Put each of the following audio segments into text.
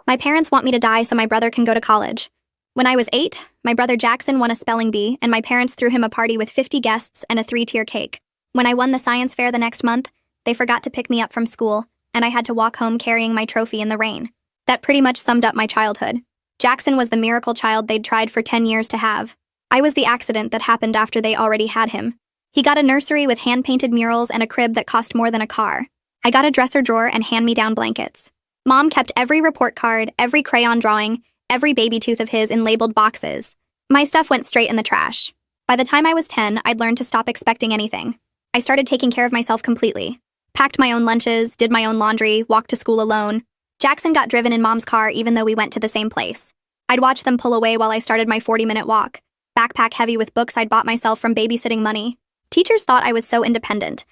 My parents want me to die so my brother can go to college. When I was 8, my brother Jackson won a spelling bee, and my parents threw him a party with 50 guests and a 3-tier cake. When I won the science fair the next month, they forgot to pick me up from school, and I had to walk home carrying my trophy in the rain. That pretty much summed up my childhood. Jackson was the miracle child they'd tried for 10 years to have. I was the accident that happened after they already had him. He got a nursery with hand-painted murals and a crib that cost more than a car. I got a dresser drawer and hand-me-down blankets. Mom kept every report card, every crayon drawing, every baby tooth of his in labeled boxes. My stuff went straight in the trash. By the time I was 10, I'd learned to stop expecting anything. I started taking care of myself completely. Packed my own lunches, did my own laundry, walked to school alone. Jackson got driven in Mom's car even though we went to the same place. I'd watch them pull away while I started my 40-minute walk, backpack heavy with books I'd bought myself from babysitting money. Teachers thought I was so independent.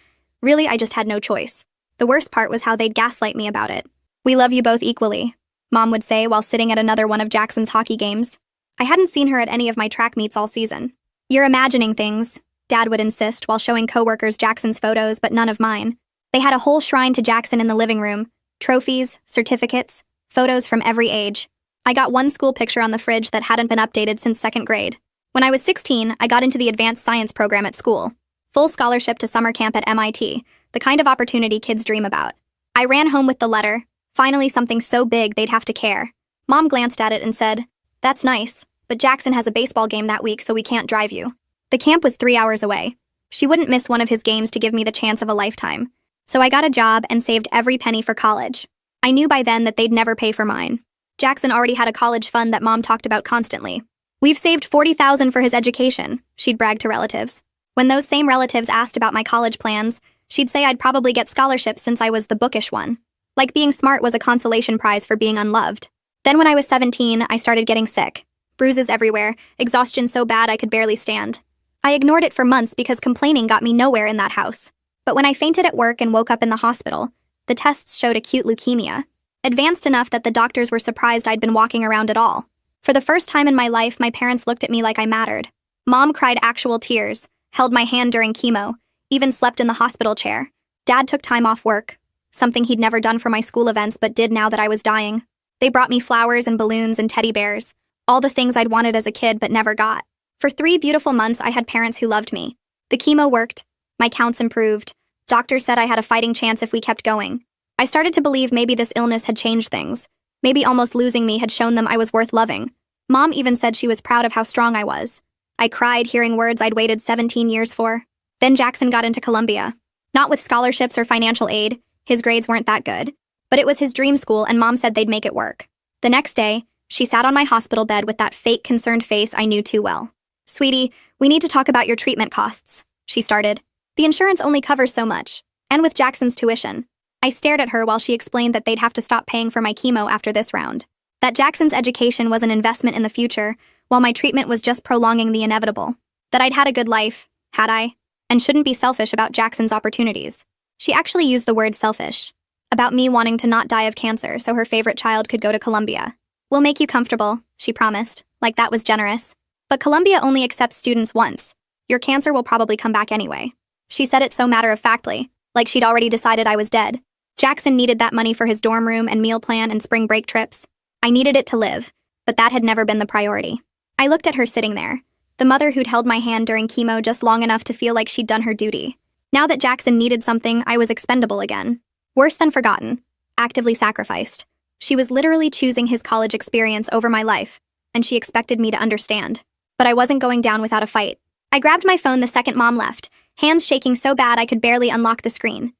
Really, I just had no choice. The worst part was how they'd gaslight me about it. "We love you both equally," Mom would say while sitting at another one of Jackson's hockey games. I hadn't seen her at any of my track meets all season. "You're imagining things," Dad would insist while showing coworkers Jackson's photos, but none of mine. They had a whole shrine to Jackson in the living room. Trophies, certificates, photos from every age. I got one school picture on the fridge that hadn't been updated since 2nd grade. When I was 16, I got into the advanced science program at school. Full scholarship to summer camp at MIT, the kind of opportunity kids dream about. I ran home with the letter, finally something so big they'd have to care. Mom glanced at it and said, "That's nice, but Jackson has a baseball game that week so we can't drive you." The camp was 3 hours away. She wouldn't miss one of his games to give me the chance of a lifetime. So I got a job and saved every penny for college. I knew by then that they'd never pay for mine. Jackson already had a college fund that Mom talked about constantly. "We've saved $40,000 for his education," she'd brag to relatives. When those same relatives asked about my college plans, she'd say I'd probably get scholarships since I was the bookish one. Like being smart was a consolation prize for being unloved. Then when I was 17, I started getting sick. Bruises everywhere, exhaustion so bad I could barely stand. I ignored it for months because complaining got me nowhere in that house. But when I fainted at work and woke up in the hospital, the tests showed acute leukemia. Advanced enough that the doctors were surprised I'd been walking around at all. For the first time in my life, my parents looked at me like I mattered. Mom cried actual tears, held my hand during chemo, even slept in the hospital chair. Dad took time off work, something he'd never done for my school events but did now that I was dying. They brought me flowers and balloons and teddy bears, all the things I'd wanted as a kid but never got. For 3 beautiful months, I had parents who loved me. The chemo worked, my counts improved. Doctors said I had a fighting chance if we kept going. I started to believe maybe this illness had changed things. Maybe almost losing me had shown them I was worth loving. Mom even said she was proud of how strong I was. I cried hearing words I'd waited 17 years for. Then Jackson got into Columbia. Not with scholarships or financial aid, his grades weren't that good. But it was his dream school and Mom said they'd make it work. The next day, she sat on my hospital bed with that fake concerned face I knew too well. "Sweetie, we need to talk about your treatment costs," she started. "The insurance only covers so much, and with Jackson's tuition." I stared at her while she explained that they'd have to stop paying for my chemo after this round. That Jackson's education was an investment in the future, while my treatment was just prolonging the inevitable. That I'd had a good life, had I, and shouldn't be selfish about Jackson's opportunities. She actually used the word selfish, about me wanting to not die of cancer so her favorite child could go to Columbia. "We'll make you comfortable," she promised, like that was generous. "But Columbia only accepts students once. Your cancer will probably come back anyway." She said it so matter-of-factly, like she'd already decided I was dead. Jackson needed that money for his dorm room and meal plan and spring break trips. I needed it to live, but that had never been the priority. I looked at her sitting there, the mother who'd held my hand during chemo just long enough to feel like she'd done her duty. Now that Jackson needed something, I was expendable again. Worse than forgotten, actively sacrificed. She was literally choosing his college experience over my life, and she expected me to understand. But I wasn't going down without a fight. I grabbed my phone the second Mom left, hands shaking so bad I could barely unlock the screen.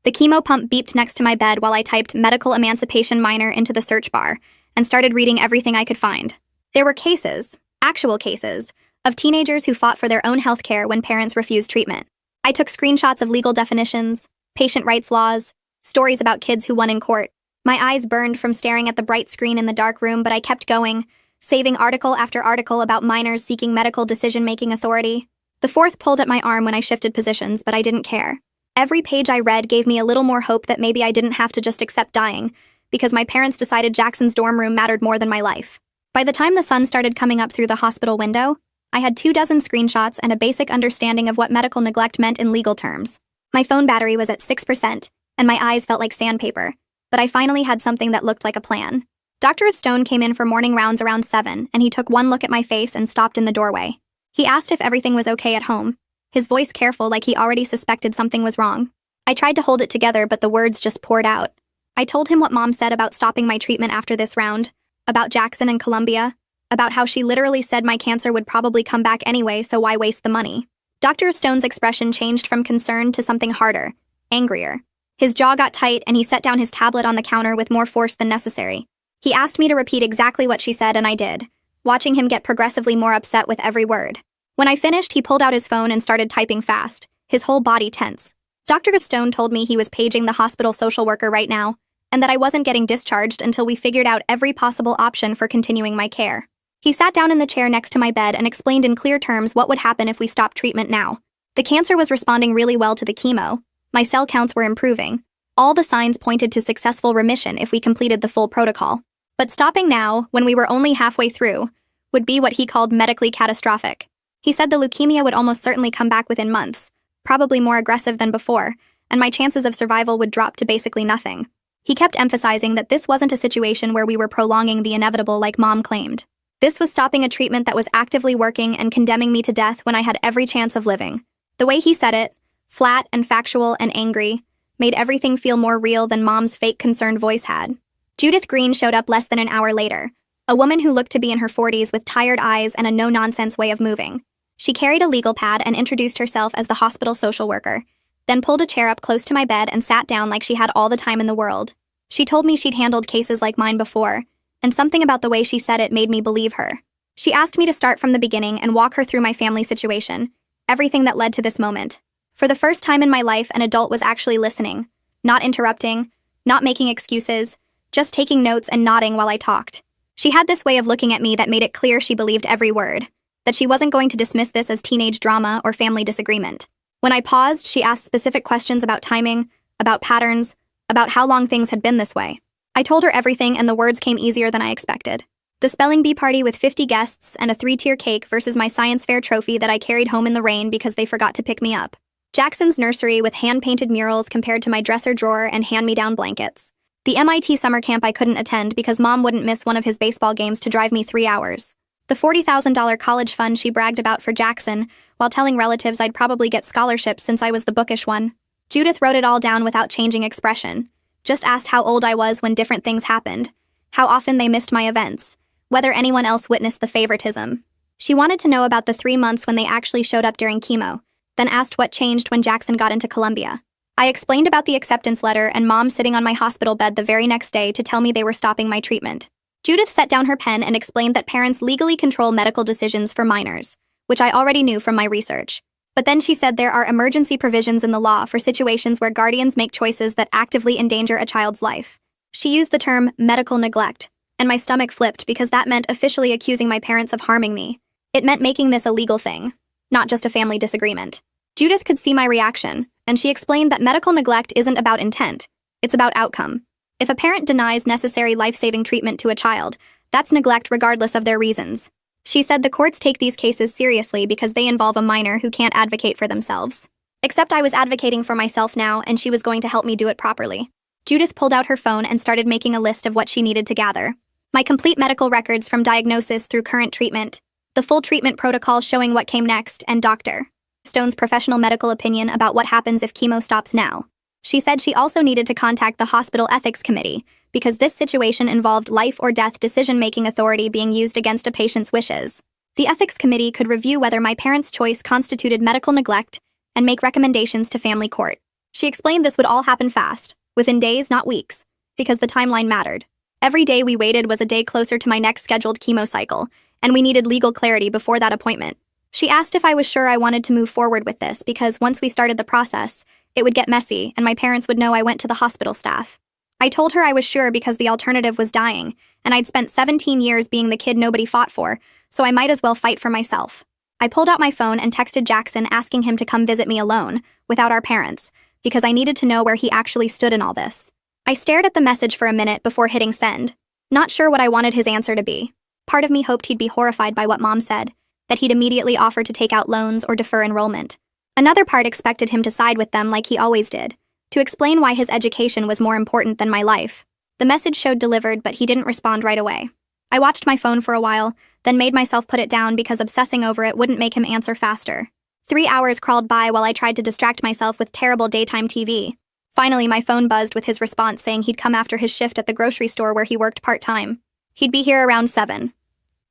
The chemo pump beeped next to my bed while I typed "medical emancipation minor" into the search bar and started reading everything I could find. There were cases, actual cases, of teenagers who fought for their own health care when parents refused treatment. I took screenshots of legal definitions, patient rights laws, stories about kids who won in court. My eyes burned from staring at the bright screen in the dark room, but I kept going, saving article after article about minors seeking medical decision-making authority. The fourth pulled at my arm when I shifted positions, but I didn't care. Every page I read gave me a little more hope that maybe I didn't have to just accept dying, because my parents decided Jackson's dorm room mattered more than my life. By the time the sun started coming up through the hospital window, I had 24 screenshots and a basic understanding of what medical neglect meant in legal terms. My phone battery was at 6%, and my eyes felt like sandpaper, but I finally had something that looked like a plan. Dr. Stone came in for morning rounds around 7, and he took one look at my face and stopped in the doorway. He asked if everything was okay at home, his voice careful like he already suspected something was wrong. I tried to hold it together, but the words just poured out. I told him what Mom said about stopping my treatment after this round, about Jackson and Columbia, about how she literally said my cancer would probably come back anyway, so why waste the money? Dr. Stone's expression changed from concern to something harder, angrier. His jaw got tight and he set down his tablet on the counter with more force than necessary. He asked me to repeat exactly what she said, and I did, watching him get progressively more upset with every word. When I finished, he pulled out his phone and started typing fast, his whole body tense. Dr. Stone told me he was paging the hospital social worker right now, and that I wasn't getting discharged until we figured out every possible option for continuing my care. He sat down in the chair next to my bed and explained in clear terms what would happen if we stopped treatment now. The cancer was responding really well to the chemo. My cell counts were improving. All the signs pointed to successful remission if we completed the full protocol. But stopping now, when we were only halfway through, would be what he called medically catastrophic. He said the leukemia would almost certainly come back within months, probably more aggressive than before, and my chances of survival would drop to basically nothing. He kept emphasizing that this wasn't a situation where we were prolonging the inevitable like Mom claimed. This was stopping a treatment that was actively working and condemning me to death when I had every chance of living. The way he said it, flat and factual and angry, made everything feel more real than Mom's fake concerned voice had. Judith Green showed up less than an hour later, a woman who looked to be in her 40s with tired eyes and a no-nonsense way of moving. She carried a legal pad and introduced herself as the hospital social worker, then pulled a chair up close to my bed and sat down like she had all the time in the world. She told me she'd handled cases like mine before, and something about the way she said it made me believe her. She asked me to start from the beginning and walk her through my family situation, everything that led to this moment. For the first time in my life, an adult was actually listening, not interrupting, not making excuses, just taking notes and nodding while I talked. She had this way of looking at me that made it clear she believed every word, that she wasn't going to dismiss this as teenage drama or family disagreement. When I paused, she asked specific questions about timing, about patterns, about how long things had been this way. I told her everything, and the words came easier than I expected. The spelling bee party with 50 guests and a 3-tier cake versus my science fair trophy that I carried home in the rain because they forgot to pick me up. Jackson's nursery with hand-painted murals compared to my dresser drawer and hand-me-down blankets. The MIT summer camp I couldn't attend because Mom wouldn't miss one of his baseball games to drive me 3 hours. The $40,000 college fund she bragged about for Jackson, while telling relatives I'd probably get scholarships since I was the bookish one. Judith wrote it all down without changing expression. Just asked how old I was when different things happened, how often they missed my events, whether anyone else witnessed the favoritism. She wanted to know about the 3 months when they actually showed up during chemo, then asked what changed when Jackson got into Columbia. I explained about the acceptance letter and Mom sitting on my hospital bed the very next day to tell me they were stopping my treatment. Judith set down her pen and explained that parents legally control medical decisions for minors, which I already knew from my research. But then she said there are emergency provisions in the law for situations where guardians make choices that actively endanger a child's life. She used the term medical neglect, and my stomach flipped because that meant officially accusing my parents of harming me. It meant making this a legal thing, not just a family disagreement. Judith could see my reaction, and she explained that medical neglect isn't about intent, it's about outcome. If a parent denies necessary life-saving treatment to a child, that's neglect regardless of their reasons. She said the courts take these cases seriously because they involve a minor who can't advocate for themselves. Except I was advocating for myself now, and she was going to help me do it properly. Judith pulled out her phone and started making a list of what she needed to gather. My complete medical records from diagnosis through current treatment, the full treatment protocol showing what came next, and Dr. Stone's professional medical opinion about what happens if chemo stops now. She said she also needed to contact the hospital ethics committee because this situation involved life or death decision-making authority being used against a patient's wishes. The ethics committee could review whether my parents' choice constituted medical neglect and make recommendations to family court. She explained this would all happen fast, within days, not weeks, because the timeline mattered. Every day we waited was a day closer to my next scheduled chemo cycle, and we needed legal clarity before that appointment. She asked if I was sure I wanted to move forward with this because once we started the process, it would get messy and my parents would know I went to the hospital staff. I told her I was sure because the alternative was dying, and I'd spent 17 years being the kid nobody fought for, so I might as well fight for myself. I pulled out my phone and texted Jackson asking him to come visit me alone, without our parents, because I needed to know where he actually stood in all this. I stared at the message for a minute before hitting send, not sure what I wanted his answer to be. Part of me hoped he'd be horrified by what Mom said, that he'd immediately offer to take out loans or defer enrollment. Another part expected him to side with them like he always did, to explain why his education was more important than my life. The message showed delivered, but he didn't respond right away. I watched my phone for a while, then made myself put it down because obsessing over it wouldn't make him answer faster. 3 hours crawled by while I tried to distract myself with terrible daytime TV. Finally, my phone buzzed with his response saying he'd come after his shift at the grocery store where he worked part-time. He'd be here around 7.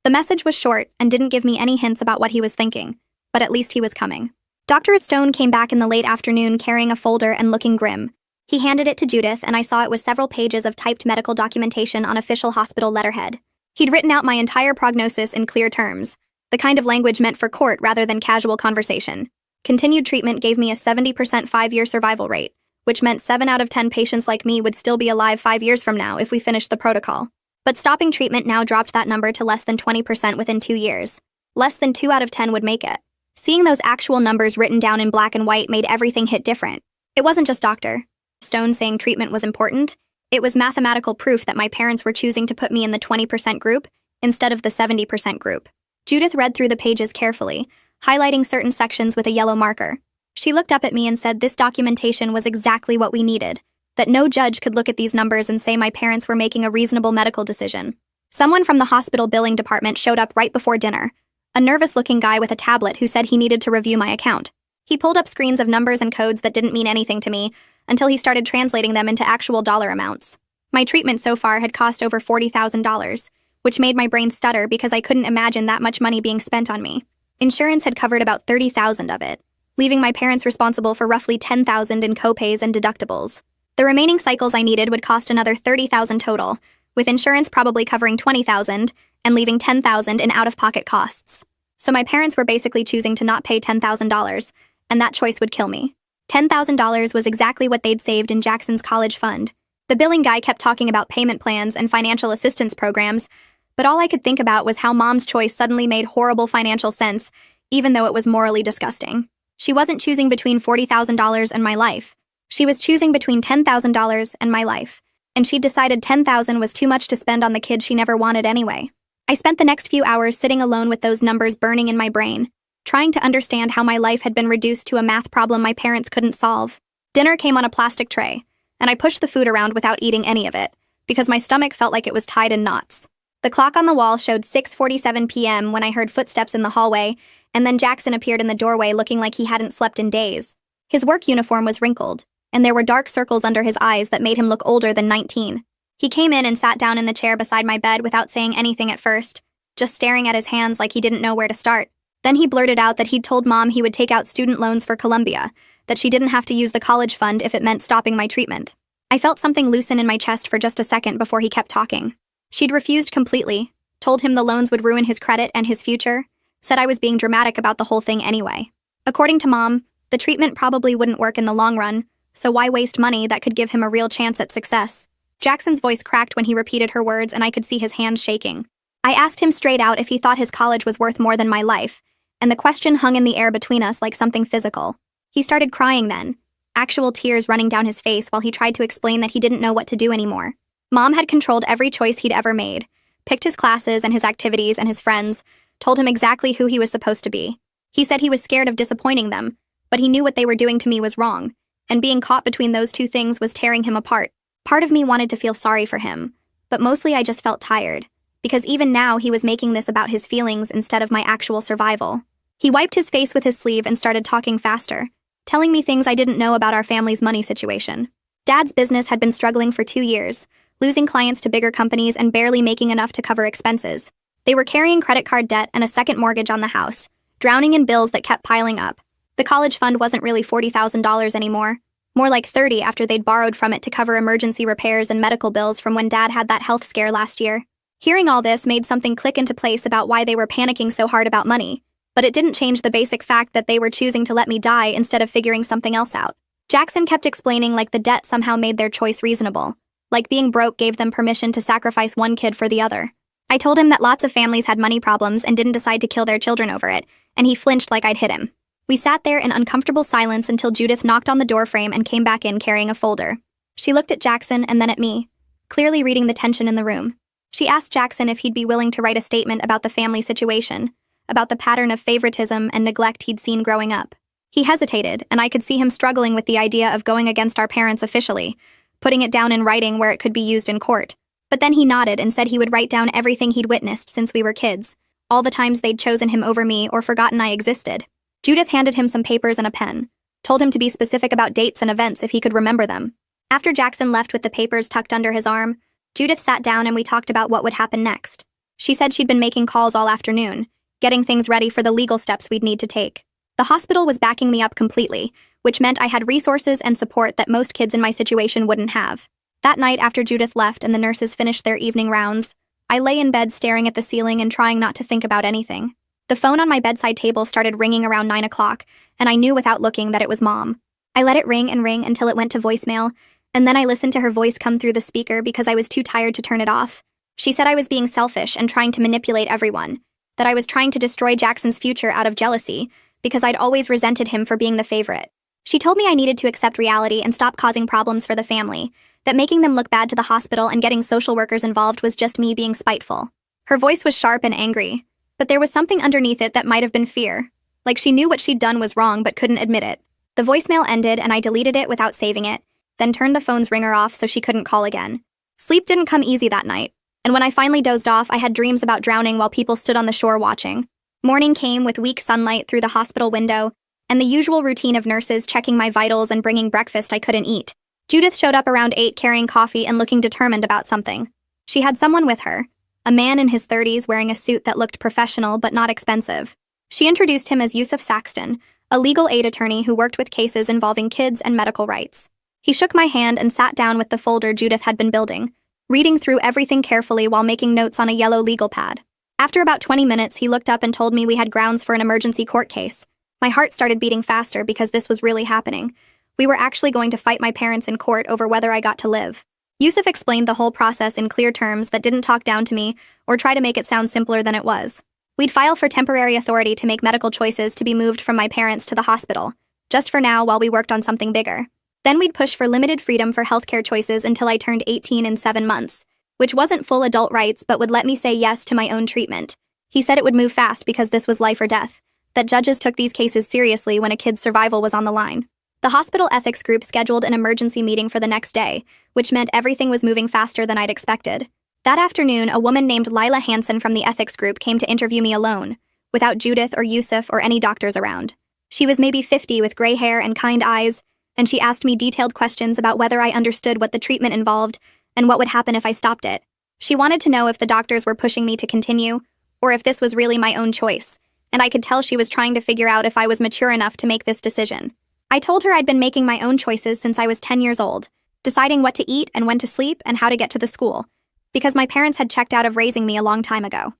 The message was short and didn't give me any hints about what he was thinking, but at least he was coming. Dr. Stone came back in the late afternoon carrying a folder and looking grim. He handed it to Judith, and I saw it was several pages of typed medical documentation on official hospital letterhead. He'd written out my entire prognosis in clear terms, the kind of language meant for court rather than casual conversation. Continued treatment gave me a 70% 5-year survival rate, which meant 7 out of 10 patients like me would still be alive 5 years from now if we finished the protocol. But stopping treatment now dropped that number to less than 20% within 2 years. Less than 2 out of 10 would make it. Seeing those actual numbers written down in black and white made everything hit different. It wasn't just Dr. Stone saying treatment was important. It was mathematical proof that my parents were choosing to put me in the 20% group instead of the 70% group. Judith read through the pages carefully, highlighting certain sections with a yellow marker. She looked up at me and said this documentation was exactly what we needed, that no judge could look at these numbers and say my parents were making a reasonable medical decision. Someone from the hospital billing department showed up right before dinner, a nervous-looking guy with a tablet who said he needed to review my account. He pulled up screens of numbers and codes that didn't mean anything to me until he started translating them into actual dollar amounts. My treatment so far had cost over $40,000, which made my brain stutter because I couldn't imagine that much money being spent on me. Insurance had covered about $30,000 of it, leaving my parents responsible for roughly $10,000 in copays and deductibles. The remaining cycles I needed would cost another $30,000 total, with insurance probably covering $20,000 and leaving $10,000 in out-of-pocket costs. So my parents were basically choosing to not pay $10,000, and that choice would kill me. $10,000 was exactly what they'd saved in Jackson's college fund. The billing guy kept talking about payment plans and financial assistance programs, but all I could think about was how Mom's choice suddenly made horrible financial sense, even though it was morally disgusting. She wasn't choosing between $40,000 and my life. She was choosing between $10,000 and my life, and she'd decided $10,000 was too much to spend on the kid she never wanted anyway. I spent the next few hours sitting alone with those numbers burning in my brain, trying to understand how my life had been reduced to a math problem my parents couldn't solve. Dinner came on a plastic tray, and I pushed the food around without eating any of it, because my stomach felt like it was tied in knots. The clock on the wall showed 6:47 p.m. when I heard footsteps in the hallway, and then Jackson appeared in the doorway looking like he hadn't slept in days. His work uniform was wrinkled, and there were dark circles under his eyes that made him look older than 19. He came in and sat down in the chair beside my bed without saying anything at first, just staring at his hands like he didn't know where to start. Then he blurted out that he'd told Mom he would take out student loans for Columbia, that she didn't have to use the college fund if it meant stopping my treatment. I felt something loosen in my chest for just a second before he kept talking. She'd refused completely, told him the loans would ruin his credit and his future, said I was being dramatic about the whole thing anyway. According to Mom, the treatment probably wouldn't work in the long run, so why waste money that could give him a real chance at success? Jackson's voice cracked when he repeated her words, and I could see his hands shaking. I asked him straight out if he thought his college was worth more than my life, and the question hung in the air between us like something physical. He started crying then, actual tears running down his face while he tried to explain that he didn't know what to do anymore. Mom had controlled every choice he'd ever made, picked his classes and his activities and his friends, told him exactly who he was supposed to be. He said he was scared of disappointing them, but he knew what they were doing to me was wrong, and being caught between those two things was tearing him apart. Part of me wanted to feel sorry for him, but mostly I just felt tired, because even now he was making this about his feelings instead of my actual survival. He wiped his face with his sleeve and started talking faster, telling me things I didn't know about our family's money situation. Dad's business had been struggling for 2 years, losing clients to bigger companies and barely making enough to cover expenses. They were carrying credit card debt and a second mortgage on the house, drowning in bills that kept piling up. The college fund wasn't really $40,000 anymore, more like $30,000 after they'd borrowed from it to cover emergency repairs and medical bills from when Dad had that health scare last year. Hearing all this made something click into place about why they were panicking so hard about money, but it didn't change the basic fact that they were choosing to let me die instead of figuring something else out. Jackson kept explaining like the debt somehow made their choice reasonable, like being broke gave them permission to sacrifice one kid for the other. I told him that lots of families had money problems and didn't decide to kill their children over it, and he flinched like I'd hit him. We sat there in uncomfortable silence until Judith knocked on the doorframe and came back in carrying a folder. She looked at Jackson and then at me, clearly reading the tension in the room. She asked Jackson if he'd be willing to write a statement about the family situation, about the pattern of favoritism and neglect he'd seen growing up. He hesitated, and I could see him struggling with the idea of going against our parents officially, putting it down in writing where it could be used in court. But then he nodded and said he would write down everything he'd witnessed since we were kids, all the times they'd chosen him over me or forgotten I existed. Judith handed him some papers and a pen, told him to be specific about dates and events if he could remember them. After Jackson left with the papers tucked under his arm, Judith sat down and we talked about what would happen next. She said she'd been making calls all afternoon, getting things ready for the legal steps we'd need to take. The hospital was backing me up completely, which meant I had resources and support that most kids in my situation wouldn't have. That night after Judith left and the nurses finished their evening rounds, I lay in bed staring at the ceiling and trying not to think about anything. The phone on my bedside table started ringing around 9 o'clock, and I knew without looking that it was Mom. I let it ring and ring until it went to voicemail, and then I listened to her voice come through the speaker because I was too tired to turn it off. She said I was being selfish and trying to manipulate everyone, that I was trying to destroy Jackson's future out of jealousy because I'd always resented him for being the favorite. She told me I needed to accept reality and stop causing problems for the family, that making them look bad to the hospital and getting social workers involved was just me being spiteful. Her voice was sharp and angry, but there was something underneath it that might have been fear, like she knew what she'd done was wrong but couldn't admit it. The voicemail ended and I deleted it without saving it, then turned the phone's ringer off so she couldn't call again. Sleep didn't come easy that night, and when I finally dozed off, I had dreams about drowning while people stood on the shore watching. Morning came with weak sunlight through the hospital window, and the usual routine of nurses checking my vitals and bringing breakfast I couldn't eat. Judith showed up around 8 carrying coffee and looking determined about something. She had someone with her, a man in his 30s wearing a suit that looked professional but not expensive. She introduced him as Yusuf Saxton, a legal aid attorney who worked with cases involving kids and medical rights. He shook my hand and sat down with the folder Judith had been building, reading through everything carefully while making notes on a yellow legal pad. After about 20 minutes, he looked up and told me we had grounds for an emergency court case. My heart started beating faster because this was really happening. We were actually going to fight my parents in court over whether I got to live. Yusuf explained the whole process in clear terms that didn't talk down to me or try to make it sound simpler than it was. We'd file for temporary authority to make medical choices to be moved from my parents to the hospital, just for now while we worked on something bigger. Then we'd push for limited freedom for healthcare choices until I turned 18 in 7 months, which wasn't full adult rights but would let me say yes to my own treatment. He said it would move fast because this was life or death, that judges took these cases seriously when a kid's survival was on the line. The hospital ethics group scheduled an emergency meeting for the next day, which meant everything was moving faster than I'd expected. That afternoon, a woman named Lila Hansen from the ethics group came to interview me alone, without Judith or Yusuf or any doctors around. She was maybe 50 with gray hair and kind eyes, and she asked me detailed questions about whether I understood what the treatment involved and what would happen if I stopped it. She wanted to know if the doctors were pushing me to continue, or if this was really my own choice, and I could tell she was trying to figure out if I was mature enough to make this decision. I told her I'd been making my own choices since I was 10 years old, deciding what to eat and when to sleep and how to get to the school, because my parents had checked out of raising me a long time ago.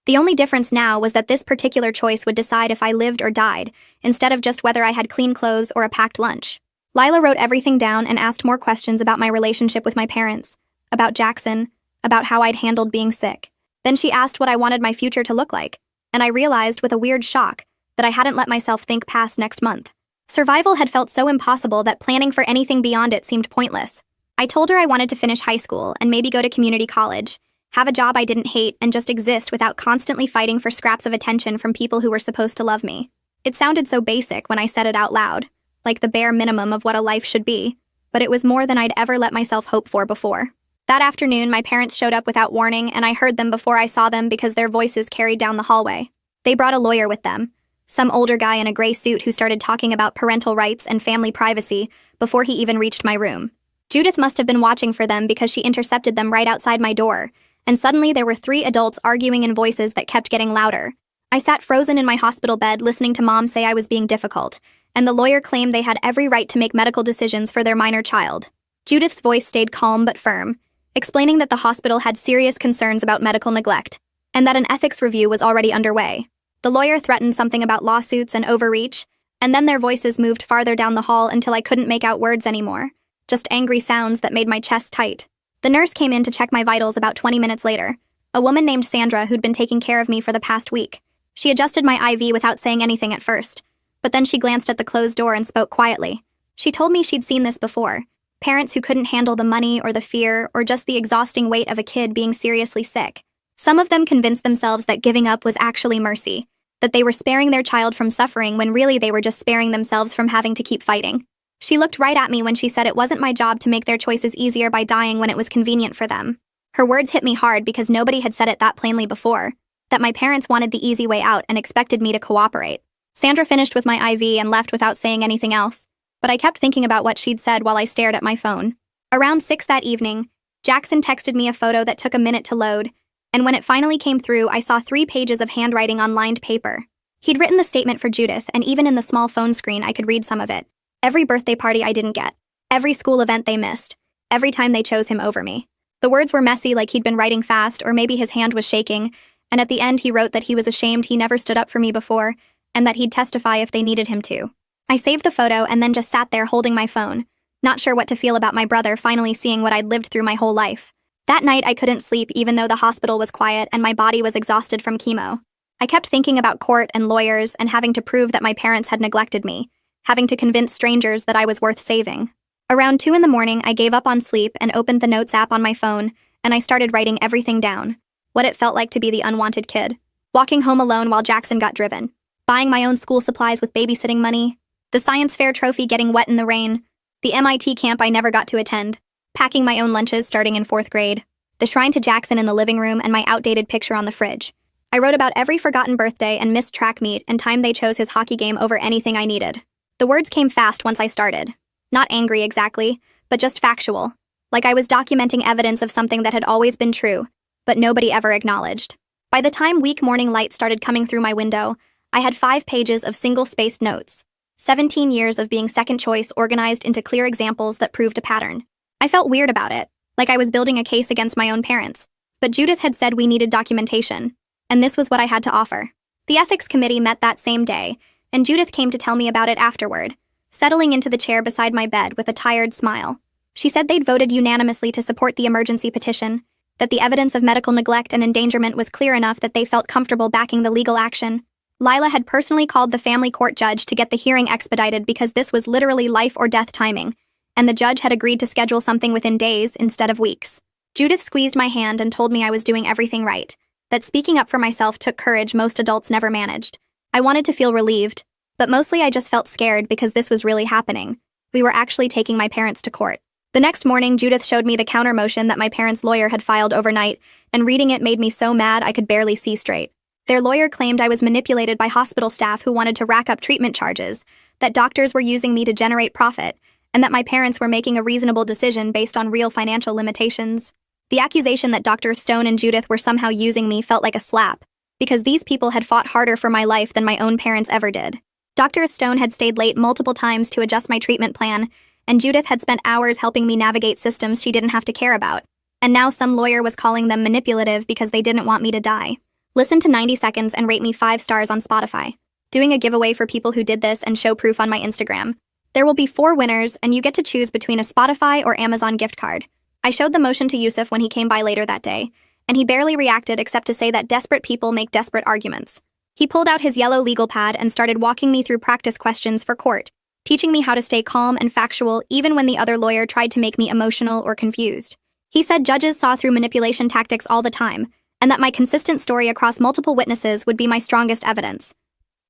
The only difference now was that this particular choice would decide if I lived or died, instead of just whether I had clean clothes or a packed lunch. Lila wrote everything down and asked more questions about my relationship with my parents, about Jackson, about how I'd handled being sick. Then she asked what I wanted my future to look like, and I realized with a weird shock that I hadn't let myself think past next month. Survival had felt so impossible that planning for anything beyond it seemed pointless. I told her I wanted to finish high school and maybe go to community college, have a job I didn't hate, and just exist without constantly fighting for scraps of attention from people who were supposed to love me. It sounded so basic when I said it out loud, like the bare minimum of what a life should be, but it was more than I'd ever let myself hope for before. That afternoon, my parents showed up without warning, and I heard them before I saw them because their voices carried down the hallway. They brought a lawyer with them, some older guy in a gray suit who started talking about parental rights and family privacy before he even reached my room. Judith must have been watching for them because she intercepted them right outside my door, and suddenly there were 3 adults arguing in voices that kept getting louder. I sat frozen in my hospital bed listening to Mom say I was being difficult, and the lawyer claimed they had every right to make medical decisions for their minor child. Judith's voice stayed calm but firm, explaining that the hospital had serious concerns about medical neglect, and that an ethics review was already underway. The lawyer threatened something about lawsuits and overreach, and then their voices moved farther down the hall until I couldn't make out words anymore, just angry sounds that made my chest tight. The nurse came in to check my vitals about 20 minutes later, a woman named Sandra who'd been taking care of me for the past week. She adjusted my IV without saying anything at first, but then she glanced at the closed door and spoke quietly. She told me she'd seen this before, parents who couldn't handle the money or the fear or just the exhausting weight of a kid being seriously sick. Some of them convinced themselves that giving up was actually mercy, that they were sparing their child from suffering when really they were just sparing themselves from having to keep fighting. She looked right at me when she said it wasn't my job to make their choices easier by dying when it was convenient for them. Her words hit me hard because nobody had said it that plainly before, that my parents wanted the easy way out and expected me to cooperate. Sandra finished with my IV and left without saying anything else, but I kept thinking about what she'd said while I stared at my phone. Around 6 that evening, Jackson texted me a photo that took a minute to load, and when it finally came through, I saw 3 pages of handwriting on lined paper. He'd written the statement for Judith, and even in the small phone screen I could read some of it. Every birthday party I didn't get. Every school event they missed. Every time they chose him over me. The words were messy, like he'd been writing fast, or maybe his hand was shaking, and at the end he wrote that he was ashamed he never stood up for me before, and that he'd testify if they needed him to. I saved the photo and then just sat there holding my phone, not sure what to feel about my brother finally seeing what I'd lived through my whole life. That night I couldn't sleep even though the hospital was quiet and my body was exhausted from chemo. I kept thinking about court and lawyers and having to prove that my parents had neglected me, having to convince strangers that I was worth saving. Around 2 in the morning, I gave up on sleep and opened the Notes app on my phone, and I started writing everything down. What it felt like to be the unwanted kid. Walking home alone while Jackson got driven. Buying my own school supplies with babysitting money. The science fair trophy getting wet in the rain. The MIT camp I never got to attend. Packing my own lunches starting in 4th grade. The shrine to Jackson in the living room and my outdated picture on the fridge. I wrote about every forgotten birthday and missed track meet and time they chose his hockey game over anything I needed. The words came fast once I started. Not angry exactly, but just factual. Like I was documenting evidence of something that had always been true, but nobody ever acknowledged. By the time weak morning light started coming through my window, I had 5 pages of single-spaced notes. 17 years of being second choice organized into clear examples that proved a pattern. I felt weird about it, like I was building a case against my own parents. But Judith had said we needed documentation, and this was what I had to offer. The ethics committee met that same day, and Judith came to tell me about it afterward, settling into the chair beside my bed with a tired smile. She said they'd voted unanimously to support the emergency petition, that the evidence of medical neglect and endangerment was clear enough that they felt comfortable backing the legal action. Lila had personally called the family court judge to get the hearing expedited because this was literally life or death timing, and the judge had agreed to schedule something within days instead of weeks. Judith squeezed my hand and told me I was doing everything right, that speaking up for myself took courage most adults never managed. I wanted to feel relieved, but mostly I just felt scared because this was really happening. We were actually taking my parents to court. The next morning, Judith showed me the counter motion that my parents' lawyer had filed overnight, and reading it made me so mad I could barely see straight. Their lawyer claimed I was manipulated by hospital staff who wanted to rack up treatment charges, that doctors were using me to generate profit, and that my parents were making a reasonable decision based on real financial limitations. The accusation that Dr. Stone and Judith were somehow using me felt like a slap, because these people had fought harder for my life than my own parents ever did. Dr. Stone had stayed late multiple times to adjust my treatment plan, and Judith had spent hours helping me navigate systems she didn't have to care about. And now some lawyer was calling them manipulative because they didn't want me to die. Listen to 90 Seconds and rate me 5 stars on Spotify. Doing a giveaway for people who did this and show proof on my Instagram. There will be 4 winners, and you get to choose between a Spotify or Amazon gift card. I showed the motion to Yusuf when he came by later that day, and he barely reacted except to say that desperate people make desperate arguments. He pulled out his yellow legal pad and started walking me through practice questions for court, teaching me how to stay calm and factual even when the other lawyer tried to make me emotional or confused. He said judges saw through manipulation tactics all the time, and that my consistent story across multiple witnesses would be my strongest evidence.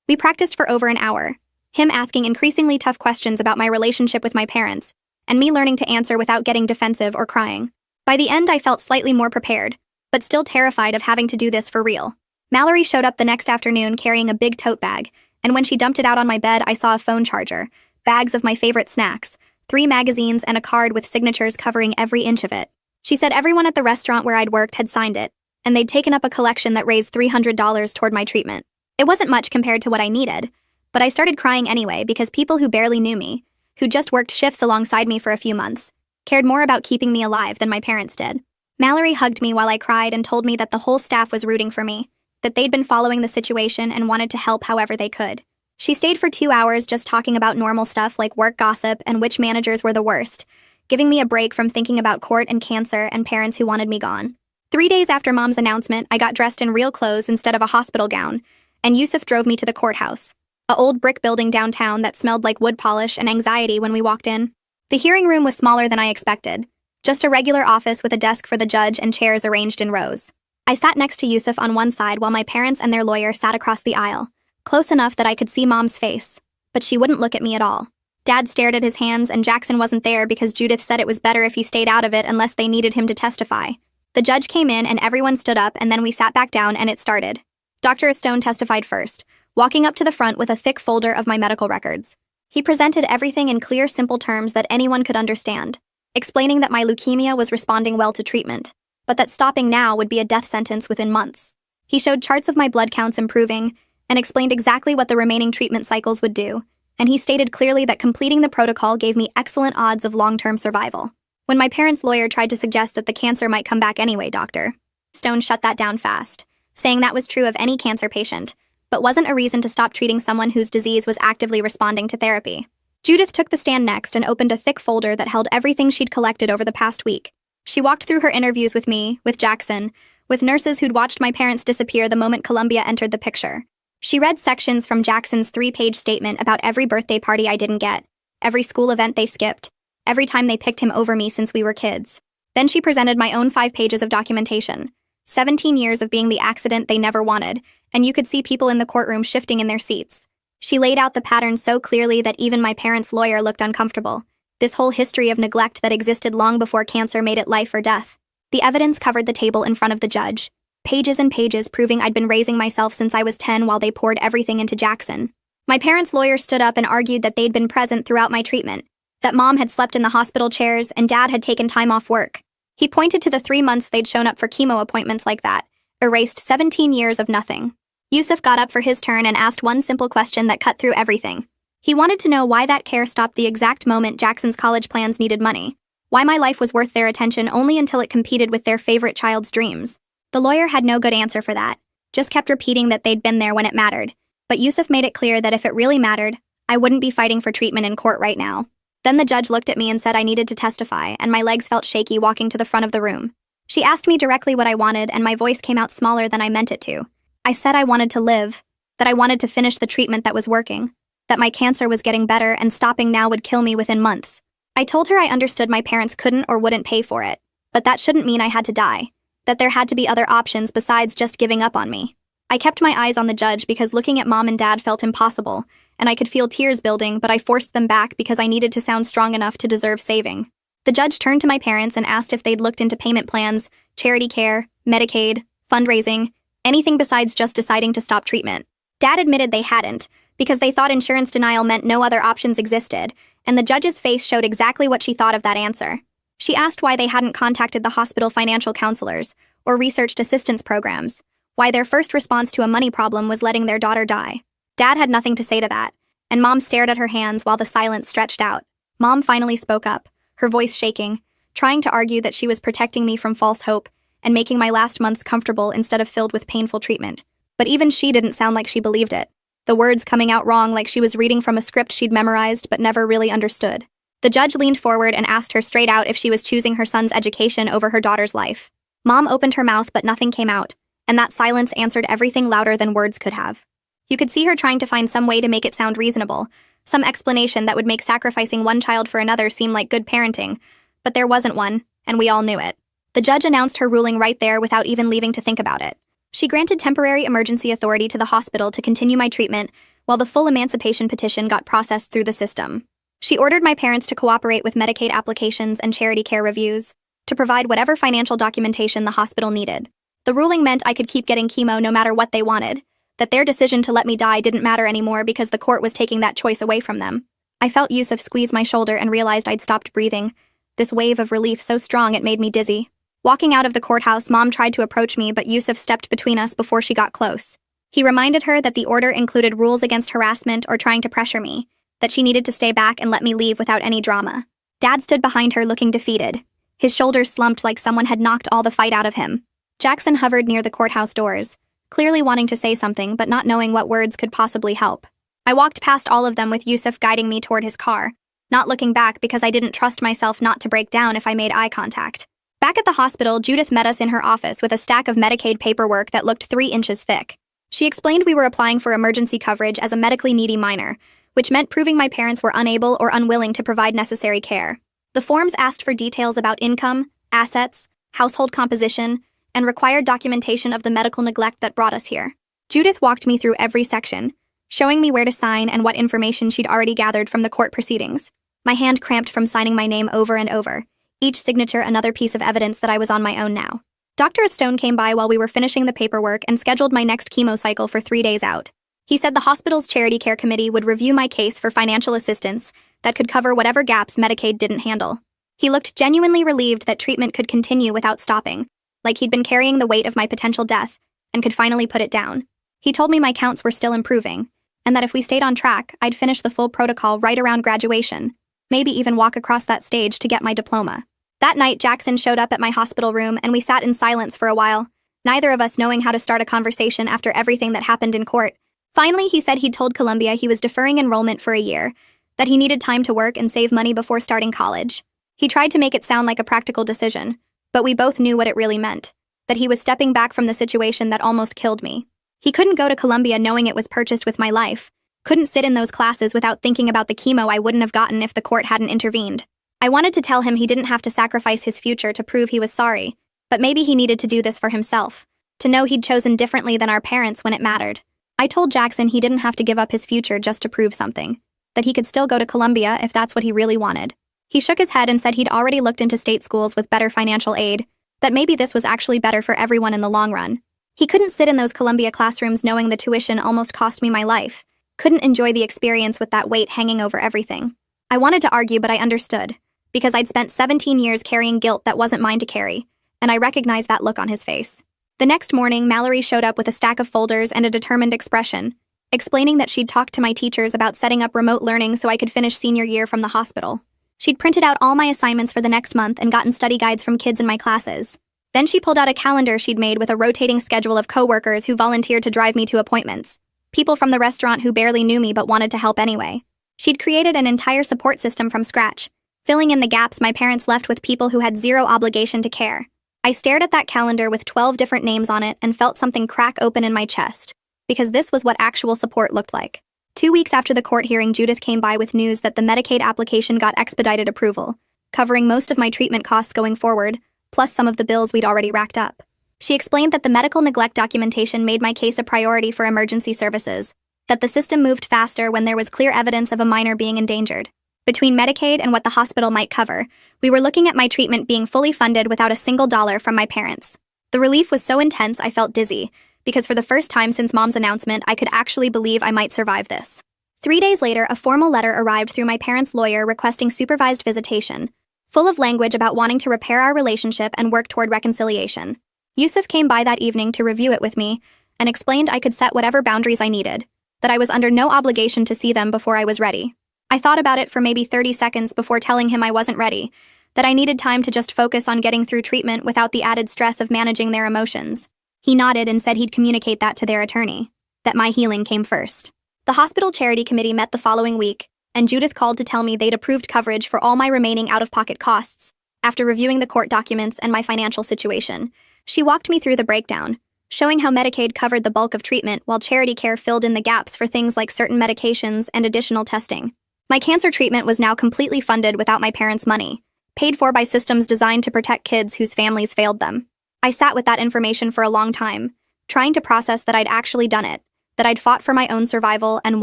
We practiced for over an hour, him asking increasingly tough questions about my relationship with my parents, and me learning to answer without getting defensive or crying. By the end, I felt slightly more prepared, but still terrified of having to do this for real. Mallory showed up the next afternoon carrying a big tote bag, and when she dumped it out on my bed, I saw a phone charger, bags of my favorite snacks, 3 magazines, and a card with signatures covering every inch of it. She said everyone at the restaurant where I'd worked had signed it, and they'd taken up a collection that raised $300 toward my treatment. It wasn't much compared to what I needed, but I started crying anyway because people who barely knew me, who just worked shifts alongside me for a few months, cared more about keeping me alive than my parents did. Mallory hugged me while I cried and told me that the whole staff was rooting for me, that they'd been following the situation and wanted to help however they could. She stayed for 2 hours just talking about normal stuff like work gossip and which managers were the worst, giving me a break from thinking about court and cancer and parents who wanted me gone. 3 days after Mom's announcement, I got dressed in real clothes instead of a hospital gown, and Yusuf drove me to the courthouse, a old brick building downtown that smelled like wood polish and anxiety when we walked in. The hearing room was smaller than I expected, just a regular office with a desk for the judge and chairs arranged in rows. I sat next to Yusuf on one side while my parents and their lawyer sat across the aisle, close enough that I could see Mom's face, but she wouldn't look at me at all. Dad stared at his hands, and Jackson wasn't there because Judith said it was better if he stayed out of it unless they needed him to testify. The judge came in and everyone stood up, and then we sat back down and it started. Dr. Stone testified first, walking up to the front with a thick folder of my medical records. He presented everything in clear, simple terms that anyone could understand, explaining that my leukemia was responding well to treatment, but that stopping now would be a death sentence within months. He showed charts of my blood counts improving and explained exactly what the remaining treatment cycles would do, and he stated clearly that completing the protocol gave me excellent odds of long-term survival. When my parents' lawyer tried to suggest that the cancer might come back anyway, Dr. Stone shut that down fast, saying that was true of any cancer patient, but wasn't a reason to stop treating someone whose disease was actively responding to therapy. Judith took the stand next and opened a thick folder that held everything she'd collected over the past week. She walked through her interviews with me, with Jackson, with nurses who'd watched my parents disappear the moment Columbia entered the picture. She read sections from Jackson's 3-page statement about every birthday party I didn't get, every school event they skipped, every time they picked him over me since we were kids. Then she presented my own 5 pages of documentation, 17 years of being the accident they never wanted, and you could see people in the courtroom shifting in their seats. She laid out the pattern so clearly that even my parents' lawyer looked uncomfortable. This whole history of neglect that existed long before cancer made it life or death. The evidence covered the table in front of the judge. Pages and pages proving I'd been raising myself since I was 10 while they poured everything into Jackson. My parents' lawyer stood up and argued that they'd been present throughout my treatment, that Mom had slept in the hospital chairs and Dad had taken time off work. He pointed to the 3 months they'd shown up for chemo appointments like that, erased 17 years of nothing. Yusuf got up for his turn and asked one simple question that cut through everything. He wanted to know why that care stopped the exact moment Jackson's college plans needed money, why my life was worth their attention only until it competed with their favorite child's dreams. The lawyer had no good answer for that, just kept repeating that they'd been there when it mattered. But Yusuf made it clear that if it really mattered, I wouldn't be fighting for treatment in court right now. Then the judge looked at me and said I needed to testify, and my legs felt shaky walking to the front of the room. She asked me directly what I wanted, and my voice came out smaller than I meant it to. I said I wanted to live, that I wanted to finish the treatment that was working, that my cancer was getting better and stopping now would kill me within months. I told her I understood my parents couldn't or wouldn't pay for it, but that shouldn't mean I had to die, that there had to be other options besides just giving up on me. I kept my eyes on the judge because looking at Mom and Dad felt impossible, and I could feel tears building, but I forced them back because I needed to sound strong enough to deserve saving. The judge turned to my parents and asked if they'd looked into payment plans, charity care, Medicaid, fundraising, anything besides just deciding to stop treatment. Dad admitted they hadn't, because they thought insurance denial meant no other options existed, and the judge's face showed exactly what she thought of that answer. She asked why they hadn't contacted the hospital financial counselors or researched assistance programs, why their first response to a money problem was letting their daughter die. Dad had nothing to say to that, and Mom stared at her hands while the silence stretched out. Mom finally spoke up, her voice shaking, trying to argue that she was protecting me from false hope and making my last months comfortable instead of filled with painful treatment. But even she didn't sound like she believed it, the words coming out wrong like she was reading from a script she'd memorized but never really understood. The judge leaned forward and asked her straight out if she was choosing her son's education over her daughter's life. Mom opened her mouth but nothing came out, and that silence answered everything louder than words could have. You could see her trying to find some way to make it sound reasonable, some explanation that would make sacrificing one child for another seem like good parenting, but there wasn't one, and we all knew it. The judge announced her ruling right there without even leaving to think about it. She granted temporary emergency authority to the hospital to continue my treatment while the full emancipation petition got processed through the system. She ordered my parents to cooperate with Medicaid applications and charity care reviews, to provide whatever financial documentation the hospital needed. The ruling meant I could keep getting chemo no matter what they wanted, that their decision to let me die didn't matter anymore because the court was taking that choice away from them. I felt Yusuf squeeze my shoulder and realized I'd stopped breathing, this wave of relief so strong it made me dizzy. Walking out of the courthouse, Mom tried to approach me, but Yusuf stepped between us before she got close. He reminded her that the order included rules against harassment or trying to pressure me, that she needed to stay back and let me leave without any drama. Dad stood behind her looking defeated. His shoulders slumped like someone had knocked all the fight out of him. Jackson hovered near the courthouse doors, clearly wanting to say something but not knowing what words could possibly help. I walked past all of them with Yusuf guiding me toward his car, not looking back because I didn't trust myself not to break down if I made eye contact. Back at the hospital, Judith met us in her office with a stack of Medicaid paperwork that looked 3 inches thick. She explained we were applying for emergency coverage as a medically needy minor, which meant proving my parents were unable or unwilling to provide necessary care. The forms asked for details about income, assets, household composition, and required documentation of the medical neglect that brought us here. Judith walked me through every section. showing me where to sign and what information she'd already gathered from the court proceedings. My hand cramped from signing my name over and over, each signature another piece of evidence that I was on my own now. Dr. Stone came by while we were finishing the paperwork and scheduled my next chemo cycle for 3 days out. He said the hospital's charity care committee would review my case for financial assistance that could cover whatever gaps Medicaid didn't handle. He looked genuinely relieved that treatment could continue without stopping, like he'd been carrying the weight of my potential death and could finally put it down. He told me my counts were still improving, and that if we stayed on track, I'd finish the full protocol right around graduation, maybe even walk across that stage to get my diploma. That night, Jackson showed up at my hospital room and we sat in silence for a while, neither of us knowing how to start a conversation after everything that happened in court. Finally, he said he'd told Columbia he was deferring enrollment for a year, that he needed time to work and save money before starting college. He tried to make it sound like a practical decision, but we both knew what it really meant, that he was stepping back from the situation that almost killed me. He couldn't go to Columbia knowing it was purchased with my life, couldn't sit in those classes without thinking about the chemo I wouldn't have gotten if the court hadn't intervened. I wanted to tell him he didn't have to sacrifice his future to prove he was sorry, but maybe he needed to do this for himself, to know he'd chosen differently than our parents when it mattered. I told Jackson he didn't have to give up his future just to prove something, that he could still go to Columbia if that's what he really wanted. He shook his head and said he'd already looked into state schools with better financial aid, that maybe this was actually better for everyone in the long run. He couldn't sit in those Columbia classrooms knowing the tuition almost cost me my life, couldn't enjoy the experience with that weight hanging over everything. I wanted to argue, but I understood, because I'd spent 17 years carrying guilt that wasn't mine to carry, and I recognized that look on his face. The next morning, Mallory showed up with a stack of folders and a determined expression, explaining that she'd talked to my teachers about setting up remote learning so I could finish senior year from the hospital. She'd printed out all my assignments for the next month and gotten study guides from kids in my classes. Then she pulled out a calendar she'd made with a rotating schedule of coworkers who volunteered to drive me to appointments, people from the restaurant who barely knew me but wanted to help anyway. She'd created an entire support system from scratch, filling in the gaps my parents left with people who had zero obligation to care. I stared at that calendar with 12 different names on it and felt something crack open in my chest, because this was what actual support looked like. 2 weeks after the court hearing, Judith came by with news that the Medicaid application got expedited approval, covering most of my treatment costs going forward, plus some of the bills we'd already racked up. She explained that the medical neglect documentation made my case a priority for emergency services, that the system moved faster when there was clear evidence of a minor being endangered. Between Medicaid and what the hospital might cover, we were looking at my treatment being fully funded without a single dollar from my parents. The relief was so intense I felt dizzy, because for the first time since Mom's announcement, I could actually believe I might survive this. 3 days later, a formal letter arrived through my parents' lawyer requesting supervised visitation, full of language about wanting to repair our relationship and work toward reconciliation. Yusuf came by that evening to review it with me and explained I could set whatever boundaries I needed, that I was under no obligation to see them before I was ready. I thought about it for maybe 30 seconds before telling him I wasn't ready, that I needed time to just focus on getting through treatment without the added stress of managing their emotions. He nodded and said he'd communicate that to their attorney, that my healing came first. The hospital charity committee met the following week, and Judith called to tell me they'd approved coverage for all my remaining out-of-pocket costs, after reviewing the court documents and my financial situation. She walked me through the breakdown, showing how Medicaid covered the bulk of treatment while charity care filled in the gaps for things like certain medications and additional testing. My cancer treatment was now completely funded without my parents' money, paid for by systems designed to protect kids whose families failed them. I sat with that information for a long time, trying to process that I'd actually done it, that I'd fought for my own survival and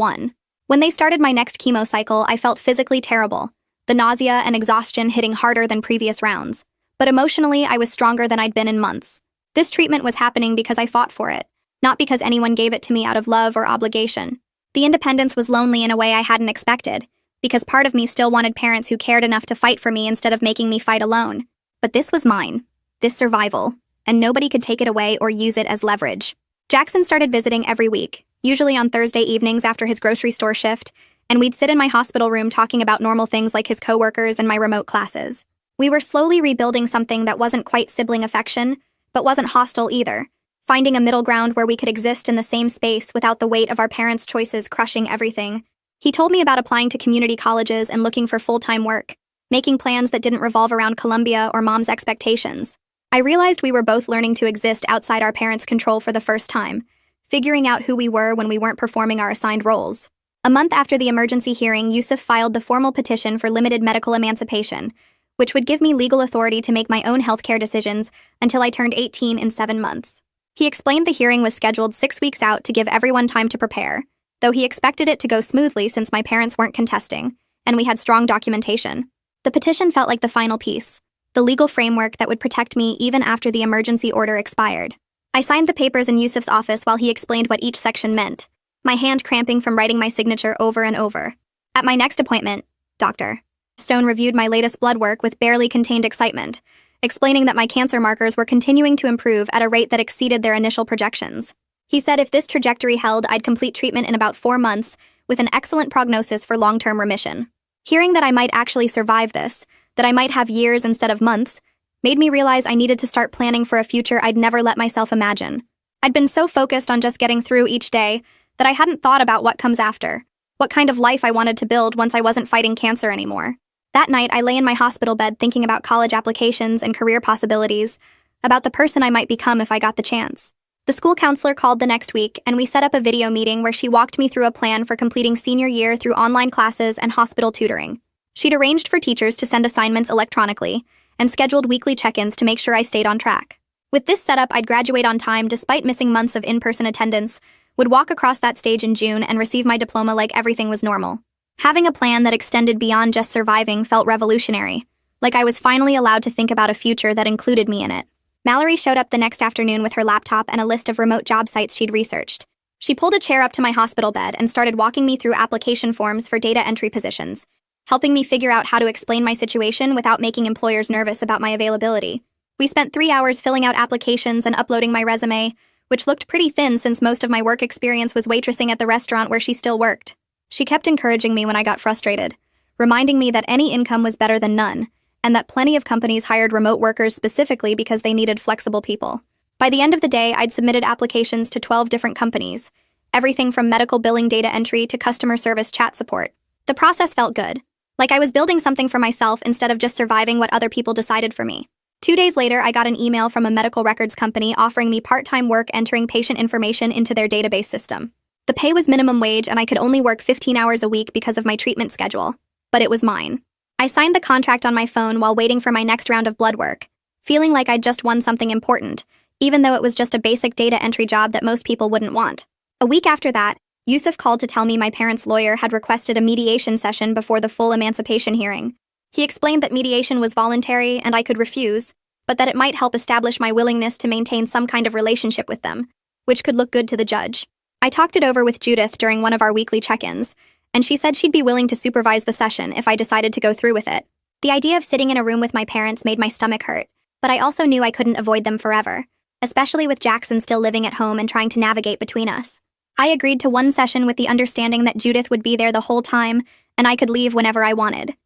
won. When they started my next chemo cycle, I felt physically terrible, the nausea and exhaustion hitting harder than previous rounds. But emotionally, I was stronger than I'd been in months. This treatment was happening because I fought for it, not because anyone gave it to me out of love or obligation. The independence was lonely in a way I hadn't expected, because part of me still wanted parents who cared enough to fight for me instead of making me fight alone. But this was mine, this survival, and nobody could take it away or use it as leverage. Jackson started visiting every week, usually on Thursday evenings after his grocery store shift, and we'd sit in my hospital room talking about normal things like his coworkers and my remote classes. We were slowly rebuilding something that wasn't quite sibling affection, but wasn't hostile either, finding a middle ground where we could exist in the same space without the weight of our parents' choices crushing everything. He told me about applying to community colleges and looking for full-time work, making plans that didn't revolve around Columbia or Mom's expectations. I realized we were both learning to exist outside our parents' control for the first time, figuring out who we were when we weren't performing our assigned roles. A month after the emergency hearing, Yusuf filed the formal petition for limited medical emancipation, which would give me legal authority to make my own healthcare decisions until I turned 18 in 7 months. He explained the hearing was scheduled 6 weeks out to give everyone time to prepare, though he expected it to go smoothly since my parents weren't contesting, and we had strong documentation. The petition felt like the final piece, the legal framework that would protect me even after the emergency order expired. I signed the papers in Yusuf's office while he explained what each section meant, my hand cramping from writing my signature over and over. At my next appointment, Dr. Stone reviewed my latest blood work with barely contained excitement, explaining that my cancer markers were continuing to improve at a rate that exceeded their initial projections. He said if this trajectory held, I'd complete treatment in about 4 months, with an excellent prognosis for long-term remission. Hearing that I might actually survive this, that I might have years instead of months, made me realize I needed to start planning for a future I'd never let myself imagine. I'd been so focused on just getting through each day that I hadn't thought about what comes after, what kind of life I wanted to build once I wasn't fighting cancer anymore. That night, I lay in my hospital bed thinking about college applications and career possibilities, about the person I might become if I got the chance. The school counselor called the next week, and we set up a video meeting where she walked me through a plan for completing senior year through online classes and hospital tutoring. She'd arranged for teachers to send assignments electronically, and scheduled weekly check-ins to make sure I stayed on track. With this setup, I'd graduate on time despite missing months of in-person attendance, would walk across that stage in June and receive my diploma like everything was normal. Having a plan that extended beyond just surviving felt revolutionary, like I was finally allowed to think about a future that included me in it. Mallory showed up the next afternoon with her laptop and a list of remote job sites she'd researched. She pulled a chair up to my hospital bed and started walking me through application forms for data entry positions, helping me figure out how to explain my situation without making employers nervous about my availability. We spent 3 hours filling out applications and uploading my resume, which looked pretty thin since most of my work experience was waitressing at the restaurant where she still worked. She kept encouraging me when I got frustrated, reminding me that any income was better than none, and that plenty of companies hired remote workers specifically because they needed flexible people. By the end of the day, I'd submitted applications to 12 different companies, everything from medical billing data entry to customer service chat support. The process felt good, like I was building something for myself instead of just surviving what other people decided for me. 2 days later, I got an email from a medical records company offering me part-time work entering patient information into their database system. The pay was minimum wage and I could only work 15 hours a week because of my treatment schedule, but it was mine. I signed the contract on my phone while waiting for my next round of blood work, feeling like I'd just won something important, even though it was just a basic data entry job that most people wouldn't want. A week after that, Yusuf called to tell me my parents' lawyer had requested a mediation session before the full emancipation hearing. He explained that mediation was voluntary and I could refuse, but that it might help establish my willingness to maintain some kind of relationship with them, which could look good to the judge. I talked it over with Judith during one of our weekly check-ins, and she said she'd be willing to supervise the session if I decided to go through with it. The idea of sitting in a room with my parents made my stomach hurt, but I also knew I couldn't avoid them forever, especially with Jackson still living at home and trying to navigate between us. I agreed to one session with the understanding that Judith would be there the whole time, and I could leave whenever I wanted.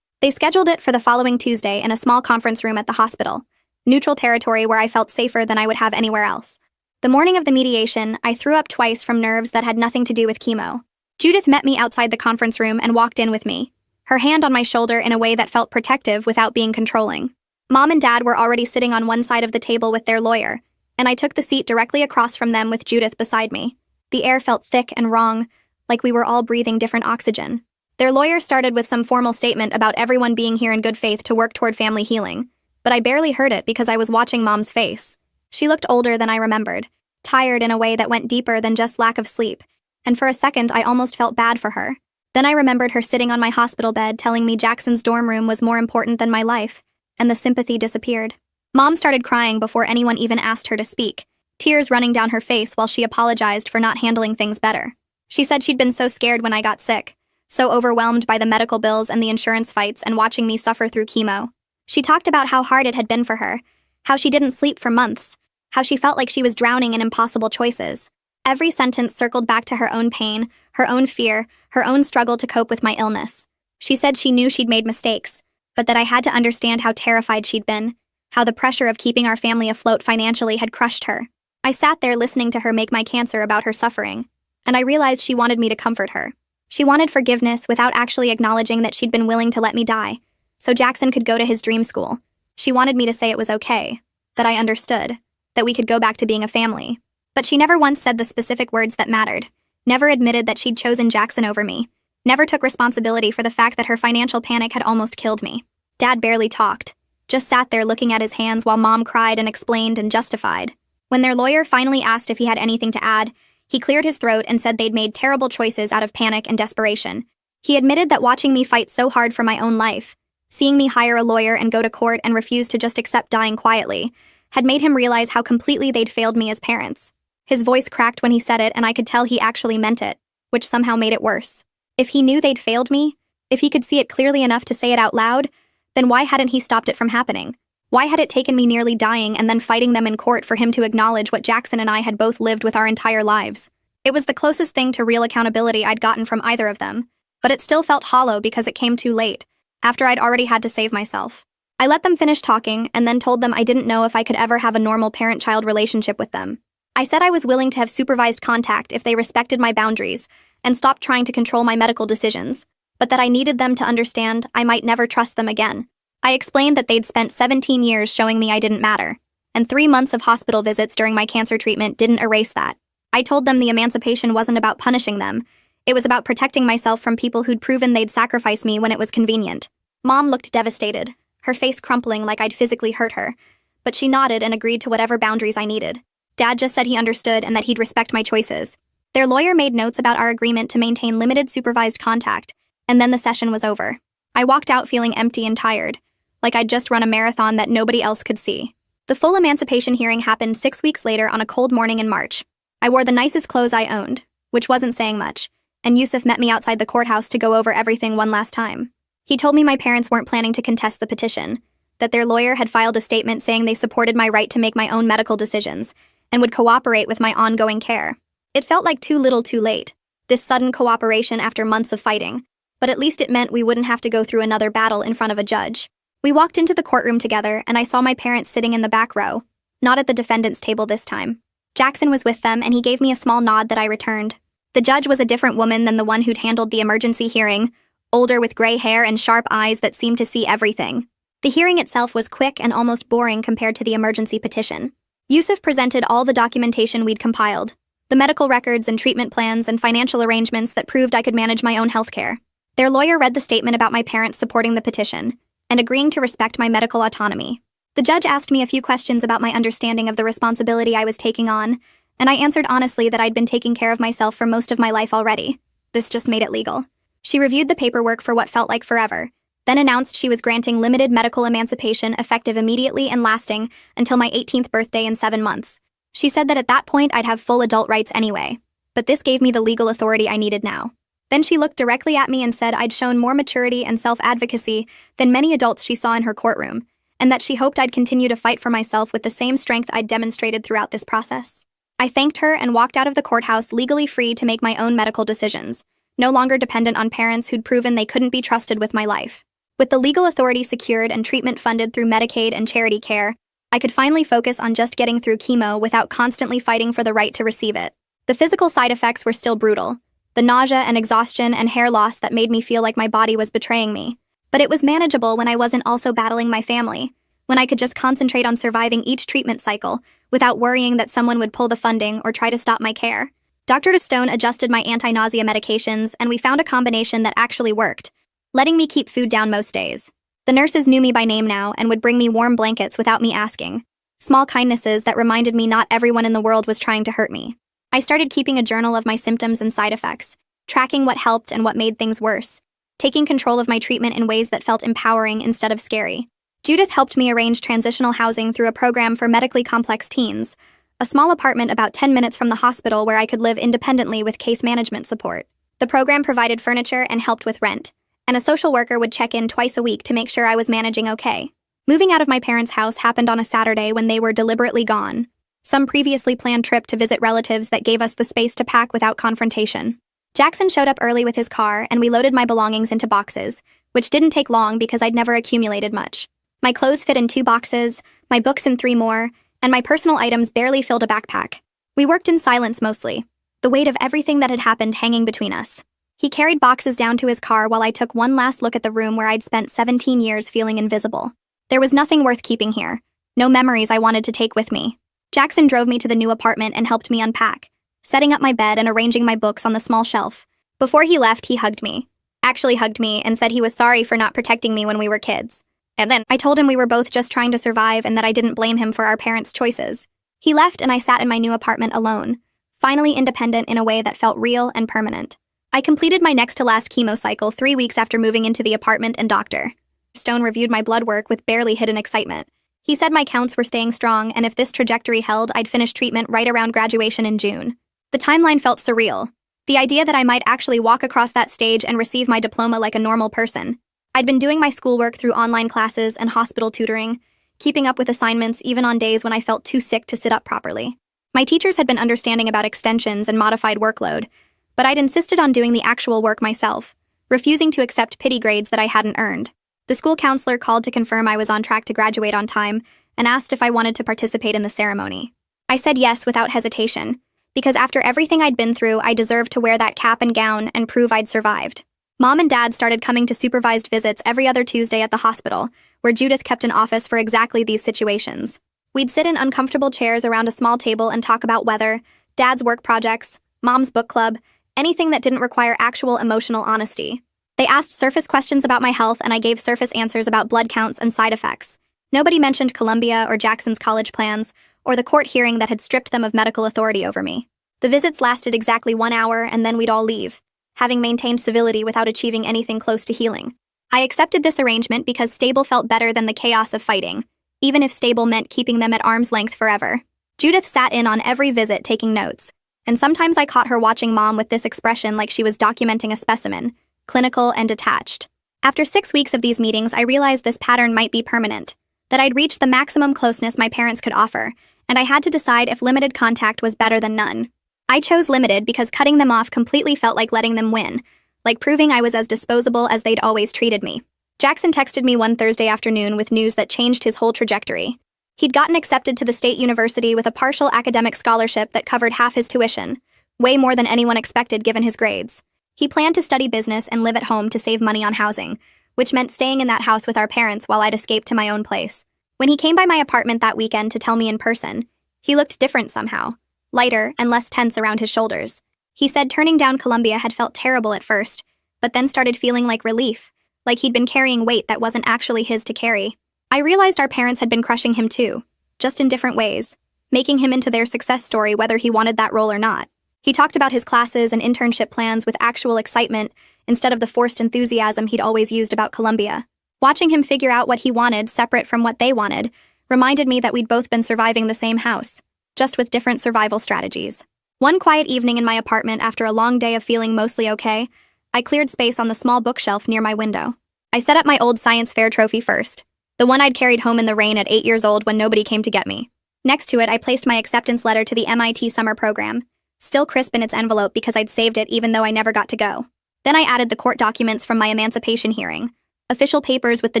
They scheduled it for the following Tuesday in a small conference room at the hospital, neutral territory where I felt safer than I would have anywhere else. The morning of the mediation, I threw up twice from nerves that had nothing to do with chemo. Judith met me outside the conference room and walked in with me, her hand on my shoulder in a way that felt protective without being controlling. Mom and Dad were already sitting on one side of the table with their lawyer, and I took the seat directly across from them with Judith beside me. The air felt thick and wrong, like we were all breathing different oxygen. Their lawyer started with some formal statement about everyone being here in good faith to work toward family healing, but I barely heard it because I was watching Mom's face. She looked older than I remembered, tired in a way that went deeper than just lack of sleep, and for a second I almost felt bad for her. Then I remembered her sitting on my hospital bed telling me Jackson's dorm room was more important than my life, and the sympathy disappeared. Mom started crying before anyone even asked her to speak, tears running down her face while she apologized for not handling things better. She said she'd been so scared when I got sick, so overwhelmed by the medical bills and the insurance fights and watching me suffer through chemo. She talked about how hard it had been for her, how she didn't sleep for months, how she felt like she was drowning in impossible choices. Every sentence circled back to her own pain, her own fear, her own struggle to cope with my illness. She said she knew she'd made mistakes, but that I had to understand how terrified she'd been, how the pressure of keeping our family afloat financially had crushed her. I sat there listening to her make my cancer about her suffering, and I realized she wanted me to comfort her. She wanted forgiveness without actually acknowledging that she'd been willing to let me die, so Jackson could go to his dream school. She wanted me to say it was okay, that I understood, that we could go back to being a family. But she never once said the specific words that mattered, never admitted that she'd chosen Jackson over me, never took responsibility for the fact that her financial panic had almost killed me. Dad barely talked, just sat there looking at his hands while Mom cried and explained and justified. When their lawyer finally asked if he had anything to add, He cleared his throat and said they'd made terrible choices out of panic and desperation. He admitted that watching me fight so hard for my own life, seeing me hire a lawyer and go to court and refuse to just accept dying quietly, had made him realize how completely they'd failed me as parents. His voice cracked when he said it, and I could tell he actually meant it, which somehow made it worse. If he knew they'd failed me, if he could see it clearly enough to say it out loud, then why hadn't he stopped it from happening? Why had it taken me nearly dying and then fighting them in court for him to acknowledge what Jackson and I had both lived with our entire lives? It was the closest thing to real accountability I'd gotten from either of them, but it still felt hollow because it came too late, after I'd already had to save myself. I let them finish talking and then told them I didn't know if I could ever have a normal parent-child relationship with them. I said I was willing to have supervised contact if they respected my boundaries and stopped trying to control my medical decisions, but that I needed them to understand I might never trust them again. I explained that they'd spent 17 years showing me I didn't matter, and 3 months of hospital visits during my cancer treatment didn't erase that. I told them the emancipation wasn't about punishing them. It was about protecting myself from people who'd proven they'd sacrifice me when it was convenient. Mom looked devastated, her face crumpling like I'd physically hurt her, but she nodded and agreed to whatever boundaries I needed. Dad just said he understood and that he'd respect my choices. Their lawyer made notes about our agreement to maintain limited supervised contact, and then the session was over. I walked out feeling empty and tired, like I'd just run a marathon that nobody else could see. The full emancipation hearing happened 6 weeks later on a cold morning in March. I wore the nicest clothes I owned, which wasn't saying much, and Yusuf met me outside the courthouse to go over everything one last time. He told me my parents weren't planning to contest the petition, that their lawyer had filed a statement saying they supported my right to make my own medical decisions, and would cooperate with my ongoing care. It felt like too little too late, this sudden cooperation after months of fighting, but at least it meant we wouldn't have to go through another battle in front of a judge. We walked into the courtroom together, and I saw my parents sitting in the back row, not at the defendant's table this time. Jackson was with them, and he gave me a small nod that I returned. The judge was a different woman than the one who'd handled the emergency hearing, older with gray hair and sharp eyes that seemed to see everything. The hearing itself was quick and almost boring compared to the emergency petition. Yusuf presented all the documentation we'd compiled, the medical records and treatment plans and financial arrangements that proved I could manage my own healthcare. Their lawyer read the statement about my parents supporting the petition and agreeing to respect my medical autonomy. The judge asked me a few questions about my understanding of the responsibility I was taking on, and I answered honestly that I'd been taking care of myself for most of my life already. This just made it legal. She reviewed the paperwork for what felt like forever, then announced she was granting limited medical emancipation effective immediately and lasting until my 18th birthday in 7 months. She said that at that point I'd have full adult rights anyway, but this gave me the legal authority I needed now. Then she looked directly at me and said I'd shown more maturity and self-advocacy than many adults she saw in her courtroom, and that she hoped I'd continue to fight for myself with the same strength I'd demonstrated throughout this process. I thanked her and walked out of the courthouse legally free to make my own medical decisions, no longer dependent on parents who'd proven they couldn't be trusted with my life. With the legal authority secured and treatment funded through Medicaid and charity care, I could finally focus on just getting through chemo without constantly fighting for the right to receive it. The physical side effects were still brutal, the nausea and exhaustion and hair loss that made me feel like my body was betraying me. But it was manageable when I wasn't also battling my family, when I could just concentrate on surviving each treatment cycle without worrying that someone would pull the funding or try to stop my care. Dr. Stone adjusted my anti-nausea medications, and we found a combination that actually worked, letting me keep food down most days. The nurses knew me by name now and would bring me warm blankets without me asking. Small kindnesses that reminded me not everyone in the world was trying to hurt me. I started keeping a journal of my symptoms and side effects, tracking what helped and what made things worse, taking control of my treatment in ways that felt empowering instead of scary. Judith helped me arrange transitional housing through a program for medically complex teens, a small apartment about 10 minutes from the hospital where I could live independently with case management support. The program provided furniture and helped with rent, and a social worker would check in twice a week to make sure I was managing okay. Moving out of my parents' house happened on a Saturday when they were deliberately gone, some previously planned trip to visit relatives that gave us the space to pack without confrontation. Jackson showed up early with his car, and we loaded my belongings into boxes, which didn't take long because I'd never accumulated much. My clothes fit in 2 boxes, my books in 3 more, and my personal items barely filled a backpack. We worked in silence mostly, the weight of everything that had happened hanging between us. He carried boxes down to his car while I took one last look at the room where I'd spent 17 years feeling invisible. There was nothing worth keeping here, no memories I wanted to take with me. Jackson drove me to the new apartment and helped me unpack, setting up my bed and arranging my books on the small shelf. Before he left, he hugged me, and said he was sorry for not protecting me when we were kids. And then I told him we were both just trying to survive and that I didn't blame him for our parents' choices. He left and I sat in my new apartment alone, finally independent in a way that felt real and permanent. I completed my next to last chemo cycle 3 weeks after moving into the apartment, and Dr. Stone reviewed my blood work with barely hidden excitement. He said my counts were staying strong, and if this trajectory held, I'd finish treatment right around graduation in June. The timeline felt surreal. The idea that I might actually walk across that stage and receive my diploma like a normal person. I'd been doing my schoolwork through online classes and hospital tutoring, keeping up with assignments even on days when I felt too sick to sit up properly. My teachers had been understanding about extensions and modified workload, but I'd insisted on doing the actual work myself, refusing to accept pity grades that I hadn't earned. The school counselor called to confirm I was on track to graduate on time and asked if I wanted to participate in the ceremony. I said yes without hesitation, because after everything I'd been through, I deserved to wear that cap and gown and prove I'd survived. Mom and Dad started coming to supervised visits every other Tuesday at the hospital, where Judith kept an office for exactly these situations. We'd sit in uncomfortable chairs around a small table and talk about weather, Dad's work projects, Mom's book club, anything that didn't require actual emotional honesty. They asked surface questions about my health, and I gave surface answers about blood counts and side effects. Nobody mentioned Columbia or Jackson's college plans, or the court hearing that had stripped them of medical authority over me. The visits lasted exactly 1 hour, and then we'd all leave, having maintained civility without achieving anything close to healing. I accepted this arrangement because stable felt better than the chaos of fighting, even if stable meant keeping them at arm's length forever. Judith sat in on every visit taking notes, and sometimes I caught her watching Mom with this expression like she was documenting a specimen, clinical and detached. After 6 weeks of these meetings, I realized this pattern might be permanent, that I'd reached the maximum closeness my parents could offer, and I had to decide if limited contact was better than none. I chose limited because cutting them off completely felt like letting them win, like proving I was as disposable as they'd always treated me. Jackson texted me one Thursday afternoon with news that changed his whole trajectory. He'd gotten accepted to the state university with a partial academic scholarship that covered half his tuition, way more than anyone expected given his grades. He planned to study business and live at home to save money on housing, which meant staying in that house with our parents while I'd escape to my own place. When he came by my apartment that weekend to tell me in person, he looked different somehow, lighter and less tense around his shoulders. He said turning down Columbia had felt terrible at first, but then started feeling like relief, like he'd been carrying weight that wasn't actually his to carry. I realized our parents had been crushing him too, just in different ways, making him into their success story whether he wanted that role or not. He talked about his classes and internship plans with actual excitement instead of the forced enthusiasm he'd always used about Columbia. Watching him figure out what he wanted separate from what they wanted reminded me that we'd both been surviving the same house, just with different survival strategies. One quiet evening in my apartment after a long day of feeling mostly okay, I cleared space on the small bookshelf near my window. I set up my old science fair trophy first, the one I'd carried home in the rain at 8 years old when nobody came to get me. Next to it, I placed my acceptance letter to the MIT summer program, still crisp in its envelope because I'd saved it even though I never got to go. Then I added the court documents from my emancipation hearing, official papers with the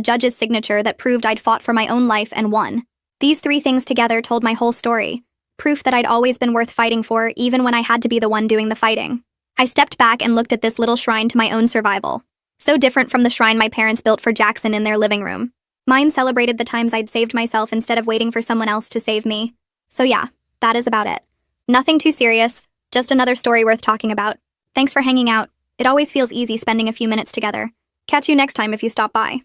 judge's signature that proved I'd fought for my own life and won. These 3 things together told my whole story, proof that I'd always been worth fighting for even when I had to be the one doing the fighting. I stepped back and looked at this little shrine to my own survival, so different from the shrine my parents built for Jackson in their living room. Mine celebrated the times I'd saved myself instead of waiting for someone else to save me. So yeah, that is about it. Nothing too serious, just another story worth talking about. Thanks for hanging out. It always feels easy spending a few minutes together. Catch you next time if you stop by.